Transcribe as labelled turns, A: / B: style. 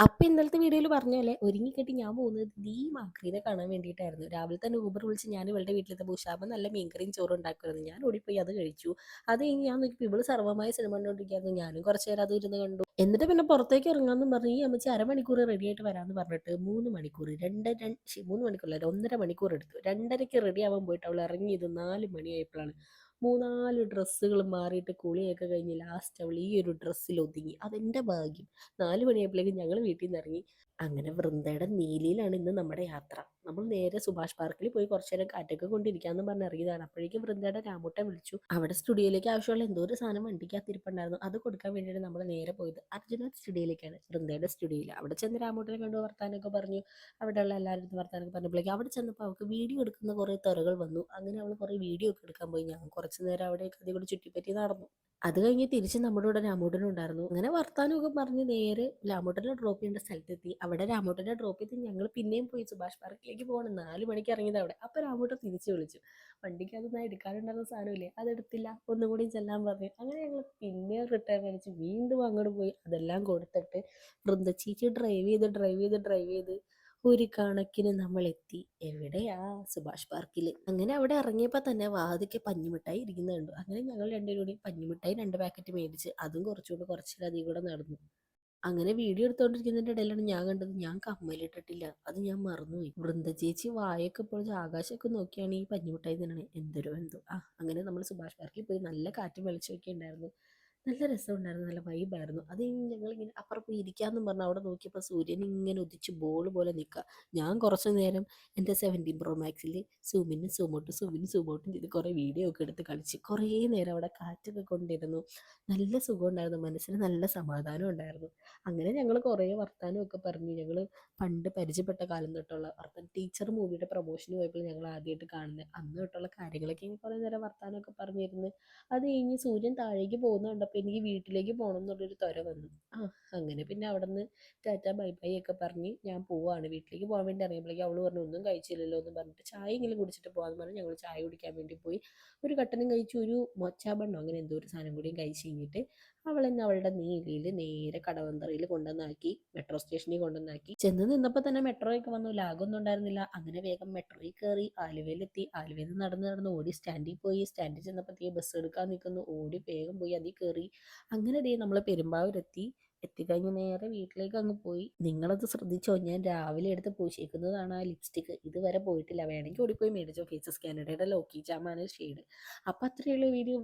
A: അപ്പൊ ഇന്നലത്തെ വീഡിയോയിൽ പറഞ്ഞ പോലെ ഒരുങ്ങിക്കെട്ടി ഞാൻ പോകുന്നത് മാക്രീനെ കാണാൻ വേണ്ടിയിട്ടായിരുന്നു. രാവിലെ തന്നെ ഊബർ വിളിച്ച് ഞാൻ ഇവളുടെ വീട്ടിലെത്തെ ഉഷാബ നല്ല മീൻകറിയും ചോറും ഉണ്ടാക്കുമായിരുന്നു. ഞാൻ ഓടിപ്പോയി അത് കഴിച്ചു. അത് കഴിഞ്ഞ് ഞാൻ നോക്കിയപ്പോൾ ഇവള് സർവ്വമായ സിനിമ കണ്ടുകൊണ്ടിരിക്കുകയായിരുന്നു. ഞാനും കുറച്ച് നേരം അത് ഇരുന്ന് കണ്ടു. എന്നിട്ട് പിന്നെ പുറത്തേക്ക് ഇറങ്ങാമെന്നും പറഞ്ഞ് ഈ അമ്മച്ചി അരമണിക്കൂർ റെഡി ആയിട്ട് വരാമെന്ന് പറഞ്ഞിട്ട് 3 മണിക്കൂർ 3 മണിക്കൂറല്ല 1.5 മണിക്കൂർ എടുത്തു. 2:30ക്ക് റെഡി ആവാൻ പോയിട്ട് അവൾ ഇറങ്ങിയത് 4 മണിയായപ്പോഴാണ്. മൂന്നാല് ഡ്രസ്സുകൾ മാറിയിട്ട് കുളിയൊക്കെ കഴിഞ്ഞ് ലാസ്റ്റ് അവൾ ഈ ഒരു ഡ്രസ്സിൽ ഒതുങ്ങി. അതെൻ്റെ ഭാഗ്യം. 4 മണിയായപ്പോഴേക്കും ഞങ്ങൾ വീട്ടിൽ നിന്ന് ഇറങ്ങി. അങ്ങനെ വൃന്ദയുടെ നീലിയിലാണ് ഇന്ന് നമ്മുടെ യാത്ര. നമ്മൾ നേരെ സുഭാഷ് പാർക്കിൽ പോയി കുറച്ചു നേരം കാറ്റൊക്കെ കൊണ്ടിരിക്കാമെന്ന് പറഞ്ഞ് ഇറങ്ങിയതാണ്. അപ്പോഴേക്കും വൃന്ദയുടെ രാമൂട്ടെ വിളിച്ചു. അവിടെ സ്റ്റുഡിയോയിലേക്ക് ആവശ്യമുള്ള എന്തോ ഒരു സാധനം വണ്ടിക്കകത്ത് ഇരിപ്പുണ്ടായിരുന്നു. അത് കൊടുക്കാൻ വേണ്ടിയിട്ട് നമ്മൾ നേരെ പോയത് അർജുന സ്റ്റുഡിയോയിലേക്കാണ്. വൃന്ദയുടെ സ്റ്റുഡിയോയിൽ അവിടെ ചെന്ന് രാമൂട്ടിനെ കണ്ടു വർത്താനൊക്കെ പറഞ്ഞു. അവിടെയുള്ള എല്ലാവരും വർത്താനൊക്കെ പറഞ്ഞപ്പോഴേക്കും അവിടെ ചെന്നപ്പോൾ അവൾക്ക് വീഡിയോ എടുക്കുന്ന കുറേ തുറകൾ വന്നു. അങ്ങനെ അവൾ കുറേ വീഡിയോ ഒക്കെ എടുക്കാൻ പോയി. ഞാൻ കുറച്ച് നേരം അവിടെയൊക്കെ അതേ കൂടി ചുറ്റിപ്പറ്റി നടന്നു. അത് കഴിഞ്ഞ് തിരിച്ച് നമ്മുടെ കൂടെ രാമൂട്ടനും ഉണ്ടായിരുന്നു. അങ്ങനെ വർത്താനമൊക്കെ പറഞ്ഞ് നേരെ രാമൂട്ടനെ ഡ്രോപ്പ് ചെയ്യേണ്ട സ്ഥലത്തെത്തി. അവിടെ രാമൂട്ടനെ ഡ്രോപ്പ് ചെയ്ത് ഞങ്ങൾ പിന്നെയും പോയി സുഭാഷ് പാർക്കിലേക്ക് പോകണം. 4 മണിക്ക് ഇറങ്ങിയത് അവിടെ. അപ്പോൾ രാമൂട്ടൻ തിരിച്ച് വിളിച്ചു. വണ്ടിക്ക് അത് ഞാൻ എടുക്കാനുണ്ടായിരുന്ന സാധനമില്ലേ അതെടുത്തില്ല, ഒന്നും കൂടി ചെല്ലാൻ പറഞ്ഞു. അങ്ങനെ ഞങ്ങൾ പിന്നെ റിട്ടേൺ അടിച്ച് വീണ്ടും അങ്ങോട്ട് പോയി. അതെല്ലാം കൊടുത്തിട്ട് വൃന്ദച്ചേച്ചി ഡ്രൈവ് ചെയ്ത് ഒരു കണക്കിന് നമ്മൾ എത്തി. എവിടെയാ? സുഭാഷ് പാർക്കിൽ. അങ്ങനെ അവിടെ ഇറങ്ങിയപ്പോൾ തന്നെ വാതിക്കെ പഞ്ഞിമിഠായി ഇരിക്കുന്നത് കണ്ടു. അങ്ങനെ ഞങ്ങൾ രണ്ടുപേരും കൂടി പഞ്ഞിമിഠായി 2 പാക്കറ്റ് മേടിച്ച് അതും കുറച്ചധികം കൂടെ നടന്നു. അങ്ങനെ വീഡിയോ എടുത്തോണ്ടിരിക്കുന്നതിന്റെ ഇടയിലാണ് ഞാൻ കണ്ടത് ഞാൻ കമ്മലിട്ടിട്ടില്ല. അത് ഞാൻ മറന്നുപോയി. വൃന്ദ ചേച്ചി വായൊക്കെ പൊളിച്ച് ആകാശമൊക്കെ നോക്കിയാണ് ഈ പഞ്ഞിമിഠായി തിന്നണേ. എന്തൊരു എന്തോ അങ്ങനെ നമ്മൾ സുഭാഷ് പാർക്കിൽ പോയി നല്ല കാറ്റും വെളിച്ചമൊക്കെ ഉണ്ടായിരുന്നു. നല്ല രസമുണ്ടായിരുന്നു. നല്ല വൈബായിരുന്നു. അത് കഴിഞ്ഞ് ഞങ്ങളിങ്ങനെ അപ്പുറം പോയി ഇരിക്കാമെന്നും പറഞ്ഞ് അവിടെ നോക്കിയപ്പോൾ സൂര്യൻ ഇങ്ങനെ ഉദിച്ച് ബോൾ പോലെ നിൽക്കുക. ഞാൻ കുറച്ച് നേരം എൻ്റെ 17 Pro Maxിൽ സൂമിനും സൂമൗട്ടും ചെയ്ത് കുറേ വീഡിയോ ഒക്കെ എടുത്ത് കളിച്ച് കുറേ നേരം അവിടെ കാറ്റൊക്കെ കൊണ്ടിരുന്നു. നല്ല സുഖമുണ്ടായിരുന്നു. മനസ്സിന് നല്ല സമാധാനം ഉണ്ടായിരുന്നു. അങ്ങനെ ഞങ്ങൾ കുറേ വർത്താനമൊക്കെ പറഞ്ഞു. ഞങ്ങൾ പണ്ട് പരിചയപ്പെട്ട കാലം തൊട്ടുള്ള വർത്താനം. ടീച്ചർ മൂവിയുടെ പ്രൊമോഷന് പോയപ്പോൾ ഞങ്ങൾ ആദ്യമായിട്ട് കാണുന്നത് അന്ന് തൊട്ടുള്ള കാര്യങ്ങളൊക്കെ ഇങ്ങനെ കുറേ നേരം വർത്താനമൊക്കെ പറഞ്ഞിരുന്ന് അത് കഴിഞ്ഞ് സൂര്യൻ താഴേക്ക് പോകുന്ന കണ്ടപ്പോൾ എനിക്ക് വീട്ടിലേക്ക് പോകണം എന്നുള്ളൊരു ത്വര വന്നു. അങ്ങനെ പിന്നെ അവിടെ നിന്ന് ടാറ്റ ബൈ ബൈ ഒക്കെ പറഞ്ഞ് ഞാൻ പോവാണ്. വീട്ടിലേക്ക് പോകാൻ വേണ്ടി ഇറങ്ങിയപ്പോഴേക്കും അവൾ പറഞ്ഞു ഒന്നും കഴിച്ചില്ലല്ലോ എന്ന് പറഞ്ഞിട്ട് ചായ എങ്കിലും കുടിച്ചിട്ട് പോകാമെന്ന് പറഞ്ഞ് ഞങ്ങൾ ചായ കുടിക്കാൻ വേണ്ടി പോയി. ഒരു കട്ടനും കഴിച്ചു, ഒരു മൊച്ചാബണ്ണോ അങ്ങനെ എന്തോ ഒരു സാധനം കൂടിയും കഴിച്ച് കഴിഞ്ഞിട്ട് അവൾ എന്നെ അവളുടെ നീലിയിൽ നേരെ കടവന്തറയിൽ കൊണ്ടുവന്നാക്കി. മെട്രോ സ്റ്റേഷനിൽ കൊണ്ടുവന്നാക്കി. ചെന്ന് നിന്നപ്പോൾ തന്നെ മെട്രോ ഒക്കെ വന്നു. ലാഗൊന്നും ഉണ്ടായിരുന്നില്ല. അങ്ങനെ വേഗം മെട്രോയിൽ കയറി ആലുവയിലെത്തി. ആലുവയിൽ നിന്ന് നടന്ന് ഓടി സ്റ്റാൻഡിൽ പോയി. സ്റ്റാൻഡിൽ ചെന്നപ്പോഴത്തേക്ക് ബസ് എടുക്കാൻ നിൽക്കുന്നു. ഓടി വേഗം പോയി അതിൽ കയറി. അങ്ങനെ നമ്മൾ പെരുമ്പാവൂരെത്തി. എത്തിക്കഴിഞ്ഞ് നേരെ വീട്ടിലേക്ക് അങ്ങ് പോയി. നിങ്ങളത് ശ്രദ്ധിച്ചോ? ഞാൻ രാവിലെ എടുത്ത് പൂശിക്കുന്നതാണ് ആ ലിപ്സ്റ്റിക്ക്. ഇതുവരെ പോയിട്ടില്ല. വേണമെങ്കിൽ ഓടിപ്പോയി മേടിച്ചോ. ഫേസസ് കാനഡയുടെ ലോക്കി ജാമാണ് ഷെയ്ഡ്. അപ്പം അത്രയുള്ള വീഡിയോ.